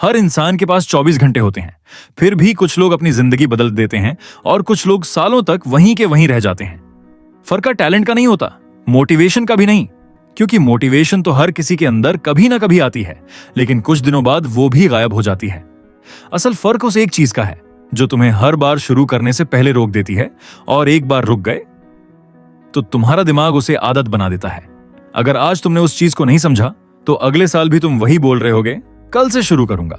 हर इंसान के पास 24 घंटे होते हैं, फिर भी कुछ लोग अपनी जिंदगी बदल देते हैं और कुछ लोग सालों तक वहीं के वहीं रह जाते हैं। फर्क टैलेंट का नहीं होता, मोटिवेशन का भी नहीं, क्योंकि मोटिवेशन तो हर किसी के अंदर कभी ना कभी आती है, लेकिन कुछ दिनों बाद वो भी गायब हो जाती है। असल फर्क उस एक चीज का है जो तुम्हें हर बार शुरू करने से पहले रोक देती है, और एक बार रुक गए तो तुम्हारा दिमाग उसे आदत बना देता है। अगर आज तुमने उस चीज को नहीं समझा तो अगले साल भी तुम वही बोल रहे होगे, कल से शुरू करूंगा।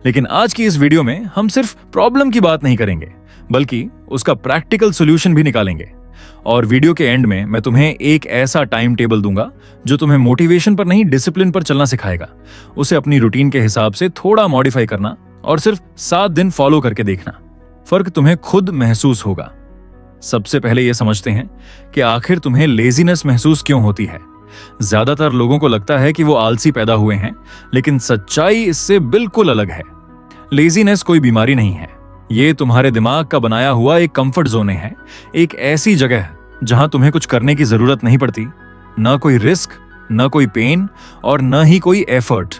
लेकिन आज की इस वीडियो में हम सिर्फ प्रॉब्लम की बात नहीं करेंगे, बल्कि उसका प्रैक्टिकल सॉल्यूशन भी निकालेंगे। और वीडियो के एंड में मैं तुम्हें एक ऐसा टाइम टेबल दूंगा जो तुम्हें मोटिवेशन पर नहीं, डिसिप्लिन पर चलना सिखाएगा। उसे अपनी रूटीन के हिसाब से थोड़ा मॉडिफाई करना और सिर्फ 7 दिन फॉलो करके देखना। फर्क तुम्हें खुद महसूस होगा। सबसे पहले यह समझते हैं कि आखिर तुम्हें लेजीनेस महसूस क्यों होती है। ज्यादातर लोगों को लगता है कि वो आलसी पैदा हुए हैं, लेकिन सच्चाई इससे बिल्कुल अलग है। लेजीनेस कोई बीमारी नहीं है, ये तुम्हारे दिमाग का बनाया हुआ एक कंफर्ट जोन है, एक ऐसी जगह जहां तुम्हें कुछ करने की जरूरत नहीं पड़ती, ना कोई रिस्क, ना कोई पेन और ना ही कोई एफर्ट।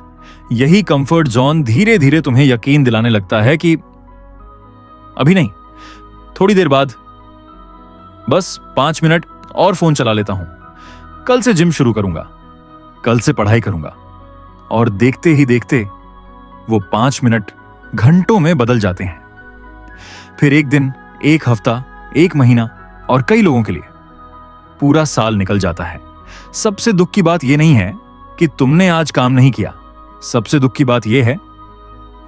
यही कंफर्ट जोन धीरे धीरे तुम्हें यकीन दिलाने लगता है कि अभी नहीं, थोड़ी देर बाद, बस 5 मिनट और फोन चला लेता हूं, कल से जिम शुरू करूंगा, कल से पढ़ाई करूंगा। और देखते ही देखते वो 5 मिनट घंटों में बदल जाते हैं। फिर एक दिन, एक हफ्ता, एक महीना और कई लोगों के लिए पूरा साल निकल जाता है। सबसे दुख की बात यह नहीं है कि तुमने आज काम नहीं किया, सबसे दुख की बात यह है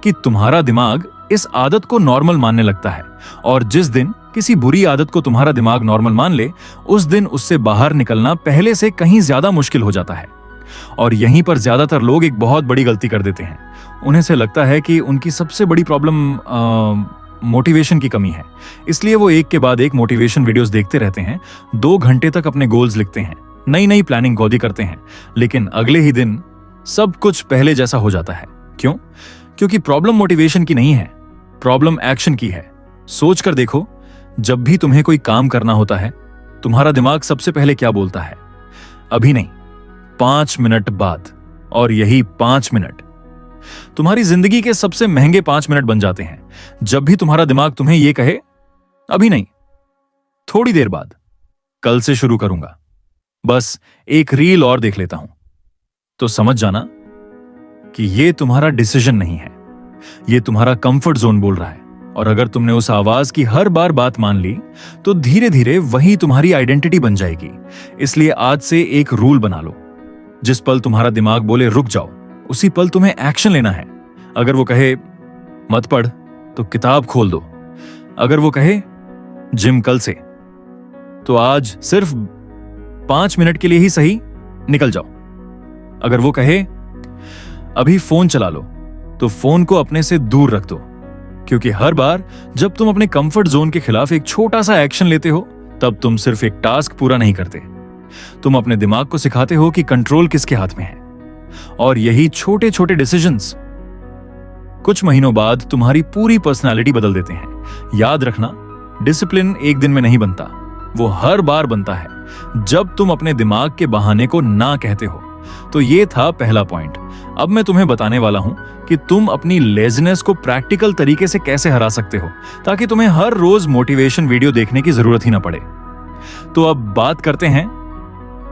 कि तुम्हारा दिमाग इस आदत को नॉर्मल मानने लगता है, और जिस दिन किसी बुरी आदत को तुम्हारा दिमाग नॉर्मल मान ले, उस दिन उससे बाहर निकलना पहले से कहीं ज्यादा मुश्किल हो जाता है। और यहीं पर ज्यादातर लोग एक बहुत बड़ी गलती कर देते हैं। उन्हें से लगता है कि उनकी सबसे बड़ी प्रॉब्लम मोटिवेशन की कमी है, इसलिए वो एक के बाद एक मोटिवेशन वीडियोस देखते रहते हैं, 2 घंटे तक अपने गोल्स लिखते हैं, नई नई प्लानिंग गोदी करते हैं, लेकिन अगले ही दिन सब कुछ पहले जैसा हो जाता है। क्यों? क्योंकि प्रॉब्लम मोटिवेशन की नहीं है, प्रॉब्लम एक्शन की है। सोच कर देखो, जब भी तुम्हें कोई काम करना होता है, तुम्हारा दिमाग सबसे पहले क्या बोलता है? अभी नहीं, 5 मिनट बाद। और यही 5 मिनट तुम्हारी जिंदगी के सबसे महंगे 5 मिनट बन जाते हैं। जब भी तुम्हारा दिमाग तुम्हें यह कहे, अभी नहीं, थोड़ी देर बाद, कल से शुरू करूंगा, बस एक रील और देख लेता हूं, तो समझ जाना कि यह तुम्हारा डिसीजन नहीं है, यह तुम्हारा कंफर्ट जोन बोल रहा है। और अगर तुमने उस आवाज की हर बार बात मान ली, तो धीरे धीरे वही तुम्हारी आइडेंटिटी बन जाएगी। इसलिए आज से एक रूल बना लो, जिस पल तुम्हारा दिमाग बोले रुक जाओ, उसी पल तुम्हें एक्शन लेना है। अगर वो कहे मत पढ़, तो किताब खोल दो। अगर वो कहे जिम कल से, तो आज सिर्फ 5 मिनट के लिए ही सही निकल जाओ। अगर वो कहे अभी फोन चला लो, तो फोन को अपने से दूर रख दो। क्योंकि हर बार जब तुम अपने कंफर्ट जोन के खिलाफ एक छोटा सा एक्शन लेते हो, तब तुम सिर्फ एक टास्क पूरा नहीं करते, तुम अपने दिमाग को सिखाते हो कि कंट्रोल किसके हाथ में है। और यही छोटे छोटे डिसीजंस कुछ महीनों बाद तुम्हारी पूरी पर्सनालिटी बदल देते हैं। याद रखना, डिसिप्लिन एक दिन में नहीं बनता, वो हर बार बनता है जब तुम अपने दिमाग के बहाने को ना कहते हो। तो ये था पहला पॉइंट। अब मैं तुम्हें बताने वाला हूं कि तुम अपनी लेजीनेस को प्रैक्टिकल तरीके से कैसे हरा सकते हो, ताकि तुम्हें हर रोज मोटिवेशन वीडियो देखने की जरूरत ही ना पड़े। तो अब बात करते हैं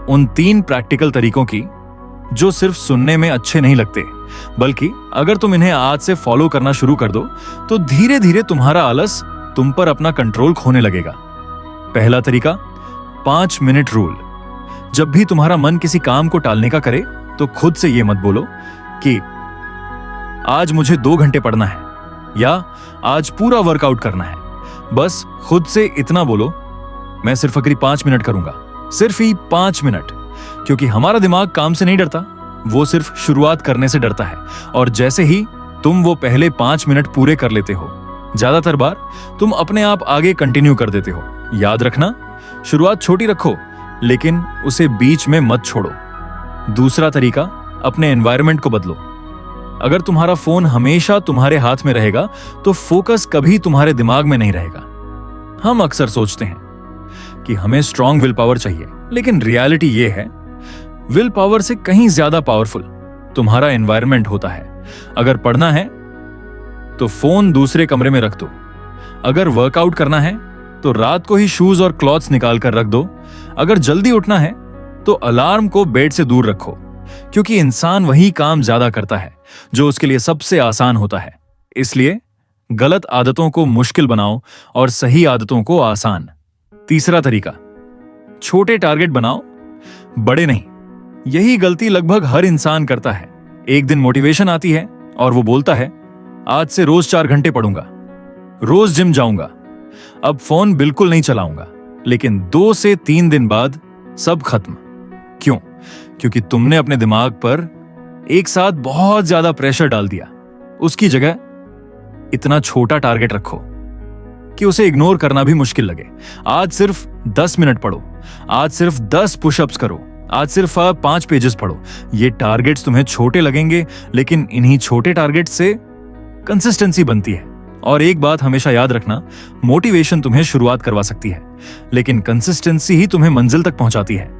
उन 3 प्रैक्टिकल तरीकों की जो सिर्फ सुनने में अच्छे नहीं लगते, बल्कि अगर तुम इन्हें आज से फॉलो करना शुरू कर दो, तो धीरे धीरे तुम्हारा आलस तुम पर अपना कंट्रोल खोने लगेगा। पहला तरीका, 5 मिनट रूल। जब भी तुम्हारा मन किसी काम को टालने का करे, तो खुद से यह मत बोलो कि आज मुझे 2 घंटे पढ़ना है या आज पूरा वर्कआउट करना है। बस खुद से इतना बोलो, मैं सिर्फ अगली 5 मिनट करूंगा, सिर्फ ही 5 मिनट। क्योंकि हमारा दिमाग काम से नहीं डरता, वो सिर्फ शुरुआत करने से डरता है। और जैसे ही तुम वो पहले 5 मिनट पूरे कर लेते हो, ज्यादातर बार तुम अपने आप आगे कंटिन्यू कर देते हो। याद रखना, शुरुआत छोटी रखो, लेकिन उसे बीच में मत छोड़ो। दूसरा तरीका, अपने एनवायरनमेंट को बदलो। अगर तुम्हारा फोन हमेशा तुम्हारे हाथ में रहेगा, तो फोकस कभी तुम्हारे दिमाग में नहीं रहेगा। हम अक्सर सोचते हैं कि हमें स्ट्रॉन्ग विल पावर चाहिए, लेकिन रियलिटी यह है, विल पावर से कहीं ज्यादा पावरफुल तुम्हारा एनवायरनमेंट होता है। अगर पढ़ना है, तो फोन दूसरे कमरे में रख दो। अगर वर्कआउट करना है तो रात को ही शूज और क्लॉथ्स निकाल कर रख दो। अगर जल्दी उठना है तो अलार्म को बेड से दूर रखो, क्योंकि इंसान वही काम ज्यादा करता है जो उसके लिए सबसे आसान होता है। इसलिए गलत आदतों को मुश्किल बनाओ और सही आदतों को आसान। तीसरा तरीका, छोटे टारगेट बनाओ, बड़े नहीं। यही गलती लगभग हर इंसान करता है। एक दिन मोटिवेशन आती है और वो बोलता है, आज से रोज 4 घंटे पढ़ूंगा, रोज जिम जाऊंगा, अब फोन बिल्कुल नहीं चलाऊंगा। लेकिन 2 से 3 दिन बाद सब खत्म। क्यों? क्योंकि तुमने अपने दिमाग पर एक साथ बहुत ज्यादा प्रेशर डाल दिया। उसकी जगह इतना छोटा टारगेट रखो कि उसे इग्नोर करना भी मुश्किल लगे। आज सिर्फ 10 मिनट पढ़ो, आज सिर्फ 10 पुशअप्स करो, आज सिर्फ 5 पेजेस पढ़ो। ये टारगेट्स तुम्हें छोटे लगेंगे, लेकिन इन्हीं छोटे टारगेट से कंसिस्टेंसी बनती है। और एक बात हमेशा याद रखना, मोटिवेशन तुम्हें शुरुआत करवा सकती है, लेकिन कंसिस्टेंसी ही तुम्हें मंजिल तक पहुंचाती है।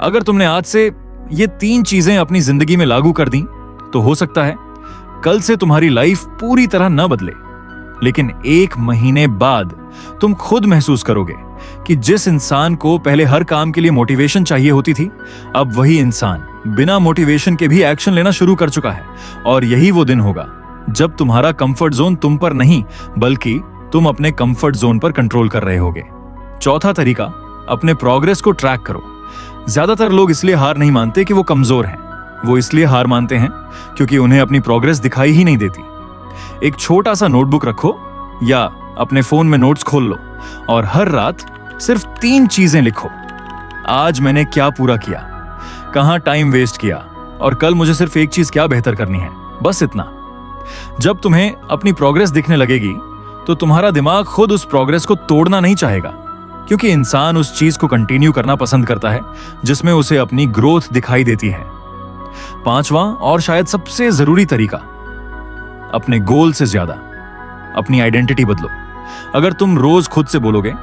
अगर तुमने आज से ये 3 चीजें अपनी जिंदगी में लागू कर दी तो हो सकता है कल से तुम्हारी लाइफ पूरी तरह न बदले, लेकिन 1 महीने बाद तुम खुद महसूस करोगे कि जिस इंसान को पहले हर काम के लिए मोटिवेशन चाहिए होती थी, अब वही इंसान बिना मोटिवेशन के भी एक्शन लेना शुरू कर चुका है। और यही वो दिन होगा जब तुम्हारा कंफर्ट जोन तुम पर नहीं, बल्कि तुम अपने कंफर्ट जोन पर कंट्रोल कर रहे होगे। चौथा तरीका, अपने प्रोग्रेस को ट्रैक करो। ज्यादातर लोग इसलिए हार नहीं मानते कि वो कमजोर हैं, वो इसलिए हार मानते हैं क्योंकि उन्हें अपनी प्रोग्रेस दिखाई ही नहीं देती। एक छोटा सा नोटबुक रखो या अपने फोन में नोट्स खोल लो और हर रात सिर्फ 3 चीजें लिखो। आज मैंने क्या पूरा किया, कहां टाइम वेस्ट किया, और कल मुझे सिर्फ एक चीज क्या बेहतर करनी है, बस इतना। जब तुम्हें अपनी प्रोग्रेस दिखने लगेगी तो तुम्हारा दिमाग खुद उस प्रोग्रेस को तोड़ना नहीं चाहेगा, क्योंकि इंसान उस चीज को कंटिन्यू करना पसंद करता है जिसमें उसे अपनी ग्रोथ दिखाई देती है। 5वां और शायद सबसे जरूरी तरीका, अपने गोल से ज्यादा अपनी आइडेंटिटी बदलो। अगर तुम रोज खुद से बोलोगे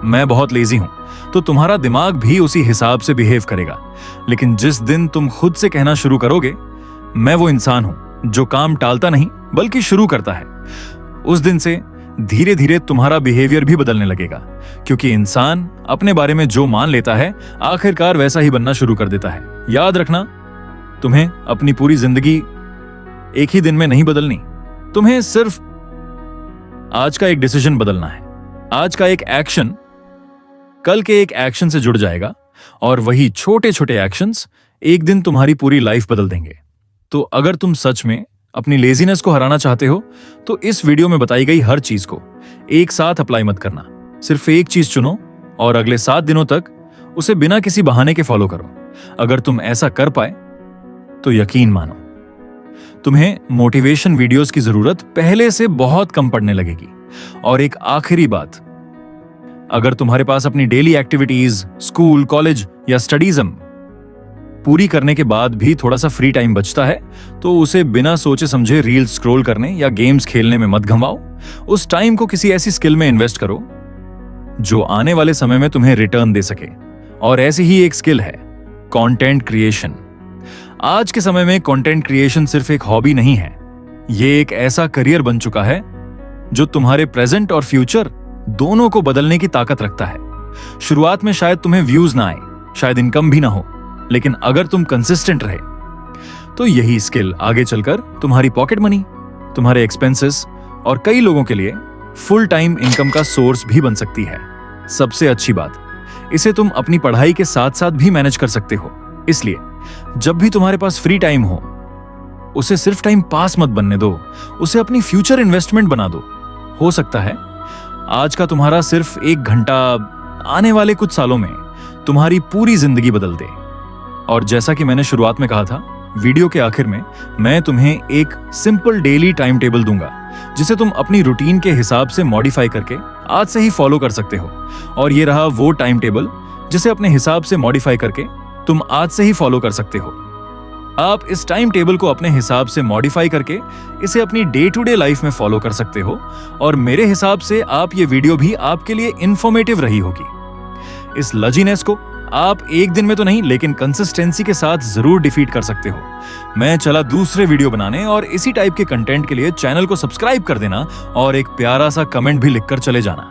मैं बहुत लेजी हूं, तो तुम्हारा दिमाग भी उसी हिसाब से बिहेव करेगा। लेकिन जिस दिन तुम खुद से कहना शुरू करोगे मैं वो इंसान हूं जो काम टालता नहीं बल्कि शुरू करता है, उस दिन से धीरे धीरे तुम्हारा बिहेवियर भी बदलने लगेगा, क्योंकि इंसान अपने बारे में जो मान लेता है आखिरकार वैसा ही बनना शुरू कर देता है। याद रखना, तुम्हें अपनी पूरी जिंदगी एक ही दिन में नहीं बदलनी, तुम्हें सिर्फ आज का एक डिसीजन बदलना है। आज का एक एक्शन कल के एक एक्शन से जुड़ जाएगा और वही छोटे छोटे एक्शंस एक दिन तुम्हारी पूरी लाइफ बदल देंगे। तो अगर तुम सच में अपनी लेजीनेस को हराना चाहते हो तो इस वीडियो में बताई गई हर चीज को एक साथ अप्लाई मत करना। सिर्फ एक चीज चुनो और अगले 7 दिनों तक उसे बिना किसी बहाने के फॉलो करो। अगर तुम ऐसा कर पाए तो यकीन मानो, तुम्हें मोटिवेशन वीडियोस की जरूरत पहले से बहुत कम पड़ने लगेगी। और एक आखिरी बात, अगर तुम्हारे पास अपनी डेली एक्टिविटीज, स्कूल, कॉलेज या स्टडीजम पूरी करने के बाद भी थोड़ा सा फ्री टाइम बचता है, तो उसे बिना सोचे समझे रील्स स्क्रॉल करने या गेम्स खेलने में मत गंवाओ। उस टाइम को किसी ऐसी स्किल में इन्वेस्ट करो जो आने वाले समय में तुम्हें रिटर्न दे सके। और ऐसी ही एक स्किल है कंटेंट क्रिएशन। आज के समय में कंटेंट क्रिएशन सिर्फ एक हॉबी नहीं है, ये एक ऐसा करियर बन चुका है जो तुम्हारे प्रेजेंट और फ्यूचर दोनों को बदलने की ताकत रखता है। शुरुआत में शायद तुम्हें व्यूज ना आए, शायद इनकम भी ना हो, लेकिन अगर तुम कंसिस्टेंट रहे तो यही स्किल आगे चलकर तुम्हारी पॉकेट मनी, तुम्हारे एक्सपेंसेस और कई लोगों के लिए फुल टाइम इनकम का सोर्स भी बन सकती है। सबसे अच्छी बात, इसे तुम अपनी पढ़ाई के साथ साथ भी मैनेज कर सकते हो। इसलिए जब भी तुम्हारे पास फ्री टाइम हो, उसे सिर्फ टाइम पास मत बनने दो, उसे अपनी फ्यूचर इन्वेस्टमेंट बना दो। हो सकता है आज का तुम्हारा सिर्फ 1 घंटा आने वाले कुछ सालों में तुम्हारी पूरी जिंदगी बदल दे। और जैसा कि मैंने शुरुआत में कहा था, वीडियो के आखिर में मैं तुम्हें एक सिंपल डेली टाइम टेबल दूंगा जिसे तुम अपनी रूटीन के हिसाब से मॉडिफाई करके आज से ही फॉलो कर सकते हो। और ये रहा वो टाइम टेबल जिसे अपने हिसाब से मॉडिफाई करके तुम आज से ही फॉलो कर सकते हो। आप इस टाइम टेबल को अपने हिसाब से मॉडिफाई करके इसे अपनी डे टू डे लाइफ में फॉलो कर सकते हो। और मेरे हिसाब से आप ये वीडियो भी आपके लिए इंफॉर्मेटिव रही होगी। इस लजीनेस को आप एक दिन में तो नहीं, लेकिन कंसिस्टेंसी के साथ जरूर डिफीट कर सकते हो। मैं चला दूसरे वीडियो बनाने, और इसी टाइप के कंटेंट के लिए चैनल को सब्सक्राइब कर देना और एक प्यारा सा कमेंट भी लिखकर चले जाना।